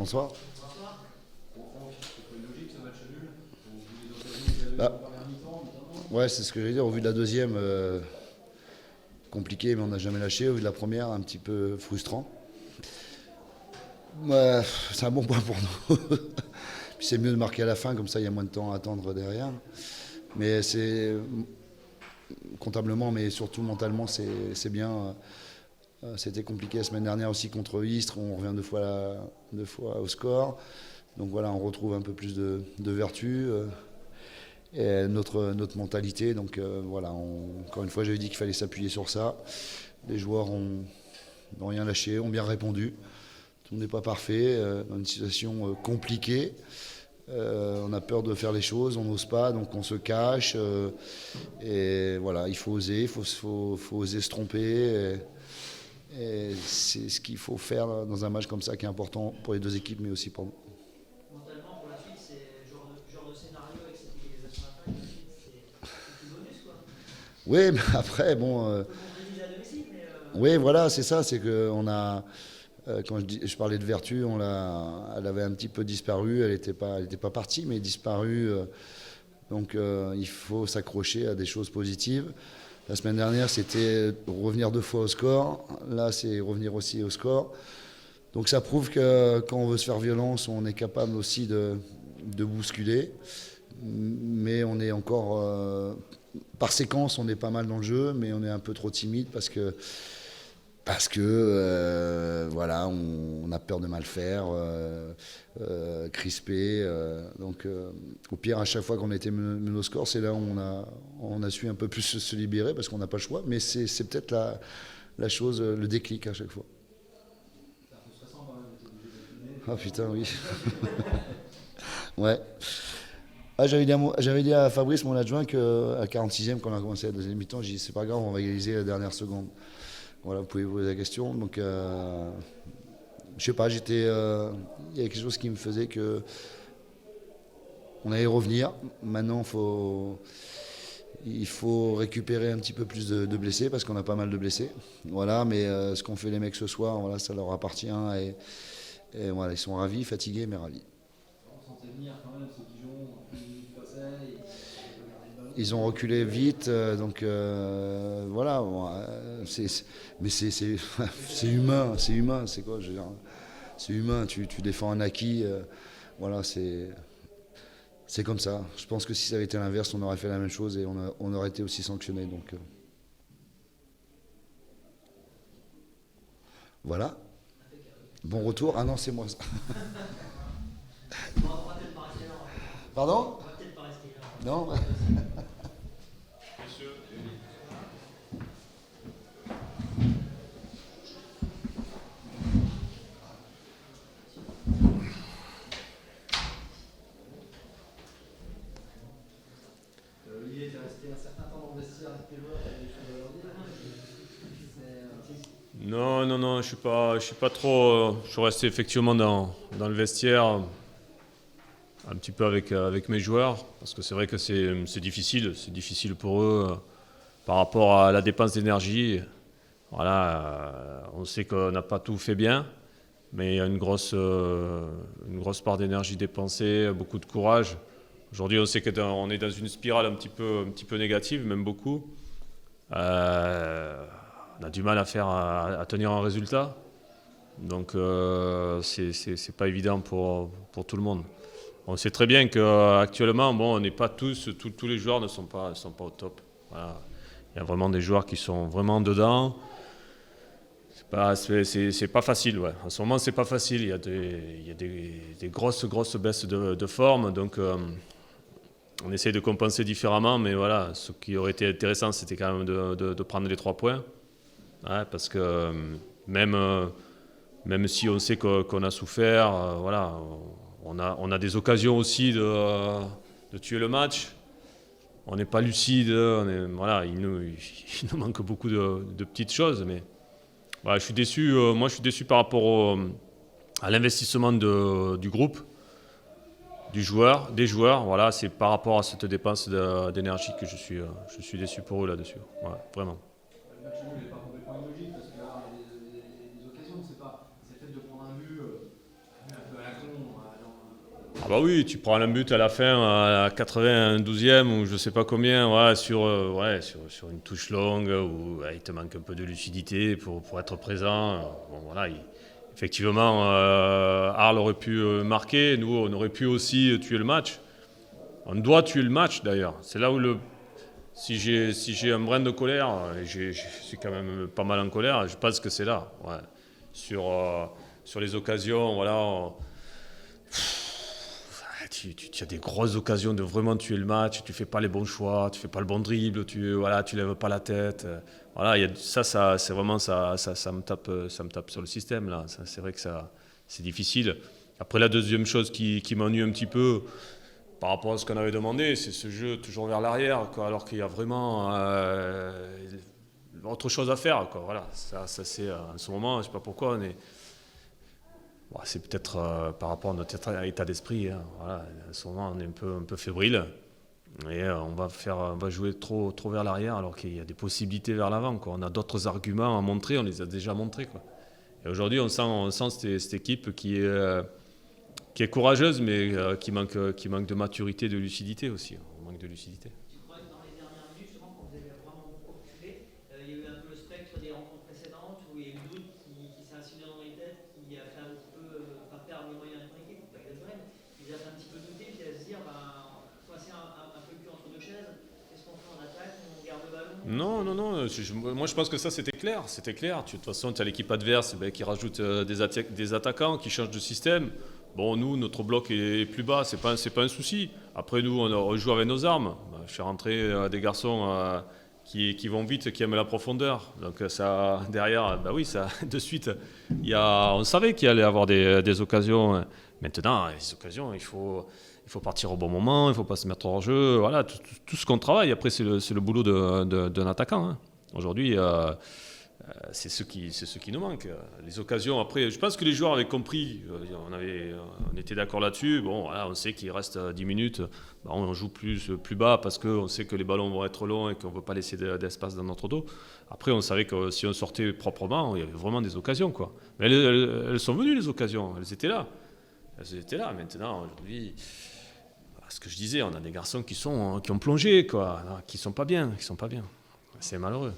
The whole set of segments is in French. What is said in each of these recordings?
bonsoir. Bonsoir. Bon, Franck, c'est pas une logique ce match nul. Au vu des occasions qu'il y a eu Bah, en première mi-temps, notamment. ouais, c'est ce que j'allais dire. Au vu de la deuxième, compliqué, mais on n'a jamais lâché. Au vu de la première, un petit peu frustrant. Ouais, c'est un bon point pour nous. Puis c'est mieux de marquer à la fin, comme ça il y a moins de temps à attendre derrière. Mais c'est comptablement, mais surtout mentalement, c'est bien. C'était compliqué la semaine dernière aussi contre Istres. On revient deux fois au score. Donc voilà, on retrouve un peu plus de vertu et notre mentalité. Donc voilà, encore une fois, j'avais dit qu'il fallait s'appuyer sur ça. Les joueurs n'ont rien lâché, ont bien répondu. Tout n'est pas parfait, dans une situation compliquée. On a peur de faire les choses, on n'ose pas, donc on se cache. Et voilà, il faut oser, faut oser se tromper. Et c'est ce qu'il faut faire dans un match comme ça qui est important pour les deux équipes, mais aussi pour nous. Mentalement, pour la suite, c'est le genre de scénario avec cette égalisation à la fin, c'est tout bonus, quoi. Oui, mais après, bon. On peut concrétiser à domicile, mais. Oui, voilà, c'est ça, c'est qu'on a. Quand je parlais de vertu, elle avait un petit peu disparu, elle n'était pas partie, mais disparue. Donc il faut s'accrocher à des choses positives. La semaine dernière, c'était revenir deux fois au score. Là, c'est revenir aussi au score. Donc ça prouve que quand on veut se faire violence, on est capable aussi de bousculer. Mais on est encore... par séquence, on est pas mal dans le jeu, mais on est un peu trop timide parce que voilà, on a peur de mal faire, crispé. Donc au pire, à chaque fois qu'on a été mené au score, c'est là où on a su un peu plus se libérer parce qu'on n'a pas le choix. Mais c'est peut-être la chose, le déclic à chaque fois. C'est un peu stressant quand même d'être obligé de filmer. Ah putain, oui. Ouais. Ah, j'avais dit à Fabrice, mon adjoint, qu'à 46e, quand on a commencé la deuxième mi-temps, j'ai dit c'est pas grave, on va égaliser la dernière seconde. Voilà, vous pouvez vous poser la question. Donc, je sais pas, il y avait quelque chose qui me faisait que on allait revenir. Maintenant, il faut récupérer un petit peu plus de blessés parce qu'on a pas mal de blessés. Voilà, mais ce qu'ont fait les mecs ce soir, voilà, ça leur appartient et voilà, ils sont ravis, fatigués, mais ravis. On sentait venir quand même ce Dijon, plus minutes passaient, ils n'avaient pas gardé le ballon. Ils ont reculé vite, donc voilà. Bon, mais c'est humain, c'est quoi, je veux dire, c'est humain. Tu défends un acquis, voilà, c'est comme ça. Je pense que si ça avait été l'inverse, on aurait fait la même chose et on aurait été aussi sanctionné. Donc voilà. Bon retour. Ah non, c'est moi. On va peut-être pas rester là. Pardon? On va peut-être pas rester là. Non. Olivier, tu es resté un certain temps dans le vestiaire avec tes joueurs, tu as des choses à leur dire. Non, non, non, je suis pas trop. Je suis resté effectivement dans le vestiaire, un petit peu avec mes joueurs, parce que c'est vrai que c'est difficile pour eux par rapport à la dépense d'énergie. Voilà, on sait qu'on n'a pas tout fait bien, mais il y a une grosse part d'énergie dépensée, beaucoup de courage. Aujourd'hui, on sait qu'on est dans une spirale un petit peu négative, même beaucoup. On a du mal à tenir un résultat. Donc, c'est pas évident pour tout le monde. On sait très bien qu'actuellement, bon, on n'est pas tous les joueurs ne sont pas au top. Voilà. Il y a vraiment des joueurs qui sont vraiment dedans. C'est pas facile, ouais. En ce moment, c'est pas facile. Il y a des grosses baisses de forme. Donc, on essaie de compenser différemment. Mais voilà, ce qui aurait été intéressant, c'était quand même de prendre les 3 points. Ouais, parce que même si on sait qu'on a souffert, voilà, on a des occasions aussi de tuer le match. On n'est pas lucide. Voilà, il nous manque beaucoup de petites choses. Mais voilà, je suis déçu. Moi, je suis déçu par rapport à l'investissement du groupe, des joueurs. Voilà, c'est par rapport à cette dépense d'énergie que je suis déçu pour eux là-dessus. Ouais, vraiment. Le match nul n'est pas complètement illogique parce que là, il y a des occasions, c'est le fait de prendre un but Un peu à la con, Ah bah oui, tu prends un but à la fin, à la 92e ou je sais pas combien, ouais, sur une touche longue où il te manque un peu de lucidité pour être présent. Bon, voilà, effectivement, Arles aurait pu marquer, nous on aurait pu aussi tuer le match. On doit tuer le match d'ailleurs. C'est là où si j'ai un brin de colère, et je suis quand même pas mal en colère, je pense que c'est là. Ouais. Sur les occasions, voilà. Tu as des grosses occasions de vraiment tuer le match, tu fais pas les bons choix, tu fais pas le bon dribble, tu lèves pas la tête. Voilà, c'est vraiment ça me tape sur le système là. C'est vrai que c'est difficile. Après la deuxième chose qui m'ennuie un petit peu par rapport à ce qu'on avait demandé, c'est ce jeu toujours vers l'arrière, quoi, alors qu'il y a vraiment autre chose à faire, quoi. Voilà, ça c'est en ce moment, je sais pas pourquoi on est. Bon, c'est peut-être par rapport à notre état d'esprit. Hein. Voilà, en ce moment, on est un peu fébrile. Et on va jouer trop vers l'arrière alors qu'il y a des possibilités vers l'avant. Quoi. On a d'autres arguments à montrer, on les a déjà montrés. Quoi. Et aujourd'hui, on sent cette équipe qui est courageuse, mais qui manque de maturité, de lucidité aussi. On manque de lucidité. Tu crois que dans les dernières minutes, justement, quand vous avez vraiment beaucoup reculé, il y a eu un peu le spectre des rencontres précédentes où il y a eu le doute qui s'est insinué dans les têtes, qui a fait un petit peu, pas perdre les moyens de l'équipe, pas exagérer, mais qui les a fait un petit peu douter, puis à se dire, coincer un peu le cul entre deux chaises, qu'est-ce qu'on fait en attaque, on garde le ballon? Non. Moi, je pense que ça, c'était clair. C'était clair. De toute façon, tu as l'équipe adverse qui rajoute des attaquants, qui change de système. Bon, nous, notre bloc est plus bas, c'est pas un souci. Après, nous, on joue avec nos armes. Je fais rentrer des garçons qui vont vite, qui aiment la profondeur. Donc ça, derrière, bah oui, ça, de suite, on savait qu'il allait y avoir des occasions. Maintenant, les occasions, il faut partir au bon moment, il ne faut pas se mettre hors jeu. Voilà, tout ce qu'on travaille, après, c'est le boulot d'un attaquant. Hein. Aujourd'hui, c'est ce qui nous manque. Les occasions, après, je pense que les joueurs avaient compris, on était d'accord là-dessus. Bon, voilà, on sait qu'il reste 10 minutes, on joue plus bas parce qu'on sait que les ballons vont être longs et qu'on ne veut pas laisser d'espace dans notre dos. Après, on savait que si on sortait proprement, il y avait vraiment des occasions. Quoi. Mais elles sont venues, les occasions, elles étaient là. Maintenant, aujourd'hui, ce que je disais, on a des garçons qui ont plongé, quoi, qui ne sont pas bien. C'est malheureux.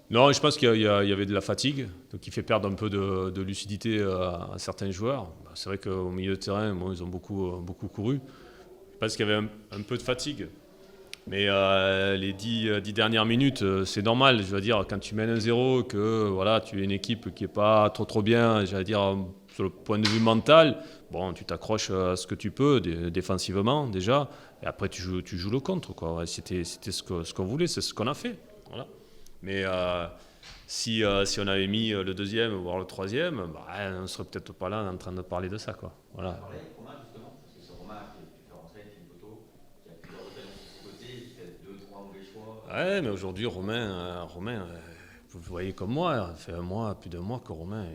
Non, je pense qu'il y avait de la fatigue, donc qui fait perdre un peu de lucidité à certains joueurs. C'est vrai qu'au milieu de terrain, ils ont beaucoup couru. Je pense qu'il y avait un peu de fatigue. Mais les 10 dernières minutes, c'est normal. Je veux dire, quand tu mènes 1-0, que voilà, tu es une équipe qui n'est pas trop bien, j'allais dire, sur le point de vue mental, bon, tu t'accroches à ce que tu peux, défensivement déjà, et après tu joues le contre. Quoi. C'était ce qu'on voulait, c'est ce qu'on a fait. Voilà. Mais si on avait mis le deuxième, voire le troisième, on ne serait peut-être pas là en train de parler de ça. Quoi. Voilà. Ouais, mais aujourd'hui, Romain, vous le voyez comme moi, ça fait plus d'un mois que Romain,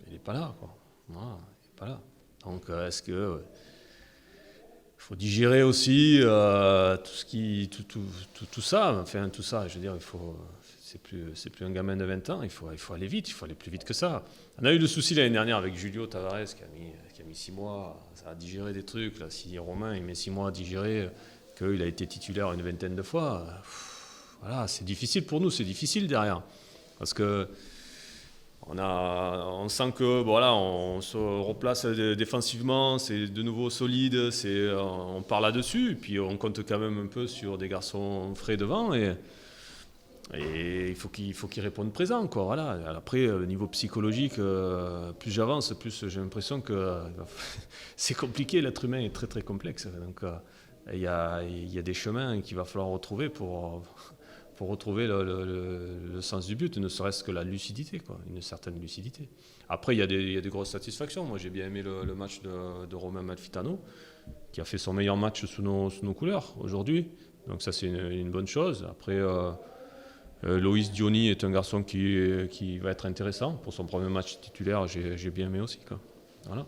il n'est pas là. Quoi. Voilà, il n'est pas là. Donc, est-ce que il faut digérer aussi tout ça. Enfin, tout ça, je veux dire, c'est plus un gamin de 20 ans, il faut aller vite, il faut aller plus vite que ça. On a eu le souci l'année dernière avec Julio Tavares qui a mis 6 mois à digérer des trucs. Là, si Romain il met 6 mois à digérer, qu'il a été titulaire une vingtaine de fois, voilà, c'est difficile pour nous, c'est difficile derrière. Parce que on sent que voilà, on se replace défensivement, c'est de nouveau solide, on part là-dessus, et puis on compte quand même un peu sur des garçons frais devant, et il faut qu'ils répondent présent. Quoi, voilà. Après, le niveau psychologique, plus j'avance, plus j'ai l'impression que c'est compliqué, l'être humain est très très complexe. Donc il y a des chemins qu'il va falloir retrouver pour retrouver le sens du but, ne serait-ce que la lucidité, quoi, une certaine lucidité. Après, il y a des grosses satisfactions. Moi, j'ai bien aimé le match de Romain Malfitano, qui a fait son meilleur match sous nos couleurs aujourd'hui. Donc ça, c'est une bonne chose. Après, Loïs Diony est un garçon qui va être intéressant. Pour son premier match titulaire, j'ai bien aimé aussi. Quoi. Voilà.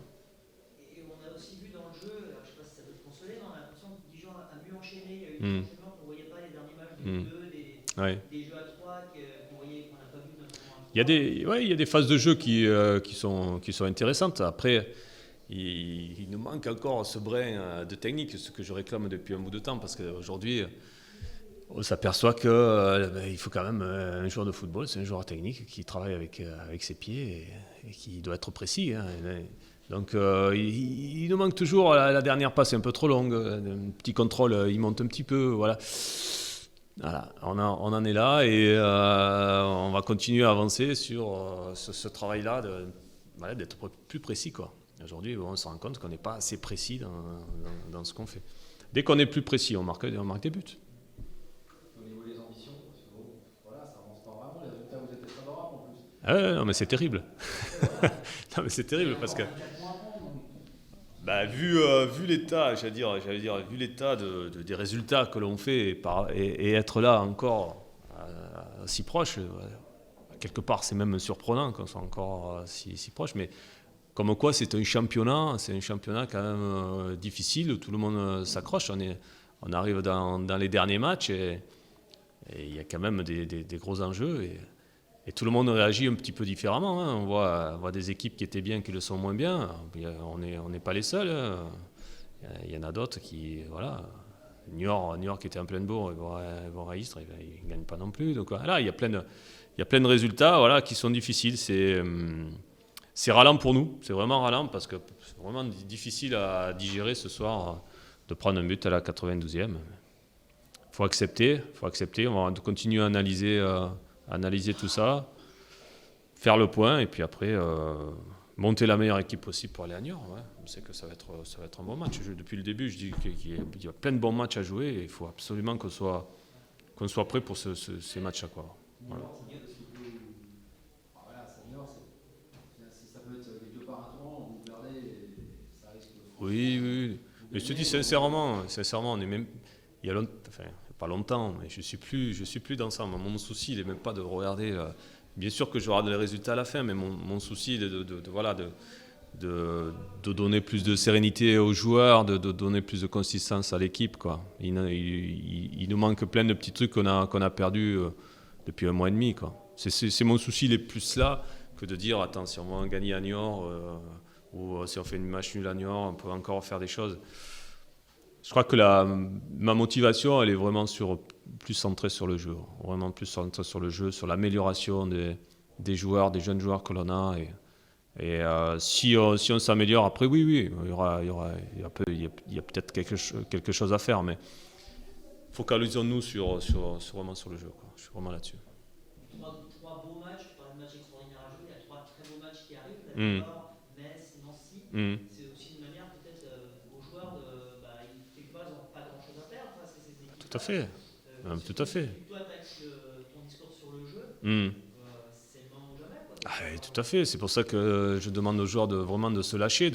Et on a aussi vu dans le jeu, alors je ne sais pas si ça peut te consoler, mais on a l'impression que Dijon a mieux enchaîné forcément qu'on ne voyait pas les derniers matchs de 2, Ouais. des jeux à 3 qu'on voyait, qu'on n'a pas vu notamment à 3. Il y a des phases de jeu qui sont intéressantes. Après, il nous manque encore ce brin de technique, ce que je réclame depuis un bout de temps, parce qu'aujourd'hui, on s'aperçoit qu'il faut quand même un joueur de football, c'est un joueur technique qui travaille avec ses pieds et qui doit être précis. Hein. Donc il nous manque toujours la dernière passe est un peu trop longue, un petit contrôle, il monte un petit peu, voilà. Voilà, on en est là et on va continuer à avancer sur ce travail-là d'être plus précis, quoi. Aujourd'hui, on se rend compte qu'on n'est pas assez précis dans ce qu'on fait. Dès qu'on est plus précis, on marque des buts. Au niveau des ambitions, parce que bon, voilà, ça avance pas vraiment, les résultats vous êtes favorables en plus. Ah ouais, non mais c'est terrible. Non mais c'est terrible parce que vu l'état, j'allais dire, vu l'état des résultats que l'on fait et être là encore si proche, quelque part c'est même surprenant qu'on soit encore si proche, mais comme quoi c'est un championnat quand même difficile, tout le monde s'accroche, on arrive dans les derniers matchs et il y a quand même des gros enjeux et tout le monde réagit un petit peu différemment. Hein. On voit des équipes qui étaient bien, qui le sont moins bien. On n'est pas les seuls. Hein. Il y en a d'autres qui, voilà, Niort qui était en pleine bourre, Istres, ils ne gagnent pas non plus. Donc voilà, il y a plein de résultats, voilà, qui sont difficiles. C'est ralent pour nous, c'est vraiment ralent parce que c'est vraiment difficile à digérer ce soir de prendre un but à la 92e. Il faut accepter, on va continuer à analyser tout ça, faire le point et puis après monter la meilleure équipe possible pour aller à Niort. Ouais. On sait que ça va être un bon match. Depuis le début, je dis qu'il y a plein de bons matchs à jouer et il faut absolument qu'on soit prêt pour ces matchs-là, quoi. Voilà. Ça peut être les deux par un tournant, vous perdez et ça risque de... Oui. Mais je te dis sincèrement, on est même... Il y a pas longtemps, mais je suis plus dans ça. Mon souci, il n'est même pas de regarder... bien sûr que je regarde les résultats à la fin, mais mon souci est de donner plus de sérénité aux joueurs, de donner plus de consistance à l'équipe, quoi. Il nous manque plein de petits trucs qu'on a perdus depuis 1 mois et demi, quoi. C'est mon souci, il est plus là que de dire, attends, si on va gagner à Niort, ou si on fait une match nulle à Niort, on peut encore faire des choses. Je crois que ma motivation, elle est vraiment plus centrée sur le jeu. Vraiment plus centrée sur le jeu, sur l'amélioration des joueurs, des jeunes joueurs que l'on a. Et si on s'améliore, après, oui, il y a peut-être quelque chose à faire, mais focalisons-nous vraiment sur le jeu, quoi. Je suis vraiment là-dessus. 3 beaux matchs, tu parlais de matchs extraordinaires à jouer, il y a 3 très beaux matchs qui arrivent, d'accord, Metz, Nancy. C'est aussi une manière peut-être aux joueurs quelque part, ils n'ont pas grand-chose à perdre face à ces équipes. Tout à fait. Tout à fait. Toi, tu axes ton discours sur le jeu, c'est le moment ou jamais, quoi. Tout à fait. C'est pour ça que je demande aux joueurs vraiment de se lâcher.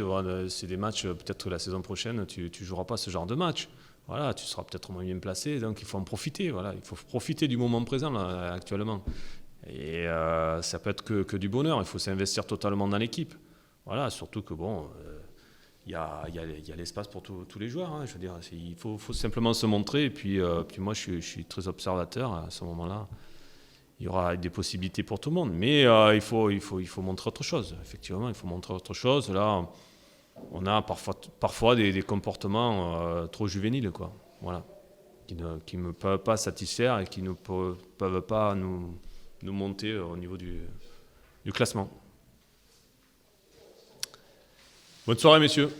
C'est des matchs, peut-être que la saison prochaine, tu ne joueras pas ce genre de match. Voilà, tu seras peut-être moins bien placé, donc il faut en profiter. Voilà, il faut profiter du moment présent là, actuellement. Et ça peut être que du bonheur. Il faut s'investir totalement dans l'équipe. Voilà, surtout que bon, il y a l'espace pour tous les joueurs. Hein, je veux dire, il faut simplement se montrer. Et puis moi, je suis très observateur à ce moment-là. Il y aura des possibilités pour tout le monde, mais il faut montrer autre chose. Effectivement, il faut montrer autre chose. Là, on a parfois des comportements trop juvéniles, quoi. Voilà, qui ne peuvent pas satisfaire et qui ne peuvent pas nous monter au niveau du classement. Bonne soirée, messieurs.